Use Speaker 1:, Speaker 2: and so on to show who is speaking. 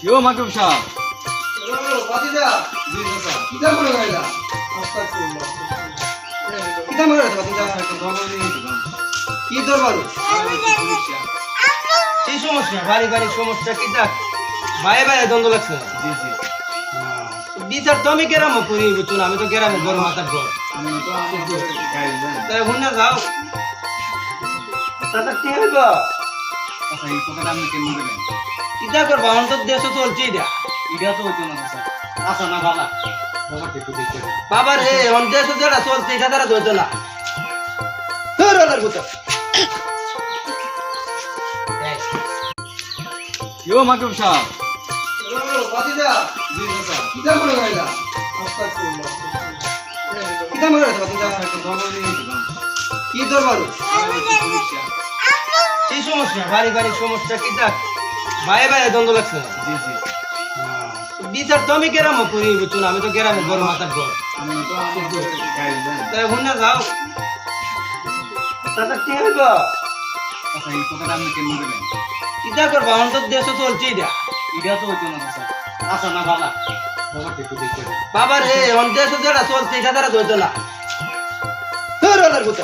Speaker 1: ইয়ো মাকিব সাহেব।
Speaker 2: বাতিজা
Speaker 1: জি চাচা।
Speaker 2: কিটা করে গাইলা আস্তাগফিরুল্লাহ কিটা করে বাতিজা
Speaker 1: একটা দরবার নিয়ে গেছিলাম।
Speaker 2: কি দরবার
Speaker 1: সমস্যা।
Speaker 2: কি সমস্যা পারিবারিক সমস্যা কিটা ভাই ভাই দ্বন্দ্ব লাগছে
Speaker 1: জি জি।
Speaker 2: বিচার তো আমি কেরামো করি বুঝছো না আমি তো কেরামো বড় মাথার বড়
Speaker 1: আমি তো আমার গাড়ি দেন।
Speaker 2: তাই হুন না যাও তাতে কি হইব
Speaker 1: আচ্ছা এই কথাটা আপনি কেমন দেবেন?
Speaker 2: কিটা করবা এখন তো দেশ চলছে এটা
Speaker 1: এটা তো হইতো না চাচা। আচ্ছা না বাবা। বাবাকে একটু দেখতে হবে।
Speaker 2: বাবার হে এখন দেশ যেটা চলছে এটা দ্বারা ধরতো না তোর ওলার ভূত
Speaker 1: ইয়ো মাকিব সাহেব।
Speaker 2: বাতিজা
Speaker 1: জি চাচা।
Speaker 2: কিটা করে গাইলা আস্তাগফিরুল্লাহ কিটা করে বাতিজা
Speaker 1: একটা দরবার নিয়ে গেছিলাম।
Speaker 2: কি দরবার
Speaker 1: সমস্যা।
Speaker 2: কি সমস্যা পারিবারিক সমস্যা কিটা ভাই ভাই দ্বন্দ্ব লাগছে
Speaker 1: জি জি।
Speaker 2: বিচার তো আমি কেরামো করি বুঝছো না আমি তো কেরামো বড় মাথার বড়
Speaker 1: আমি তো আমার গাড়ি দেন।
Speaker 2: তাই হুন না যাও তাতে কি হইব
Speaker 1: আচ্ছা এই কথাটা আপনি কেমন দেবেন?
Speaker 2: কিটা করবা এখন তো দেশ চলছে এটা
Speaker 1: এটা তো হইতো না চাচা। আচ্ছা না বাবা। বাবাকে একটু দেখতে হবে।
Speaker 2: বাবার হে এখন দেশ যেটা চলছে এটা দ্বারা ধরতো না তোর ওলার ভূত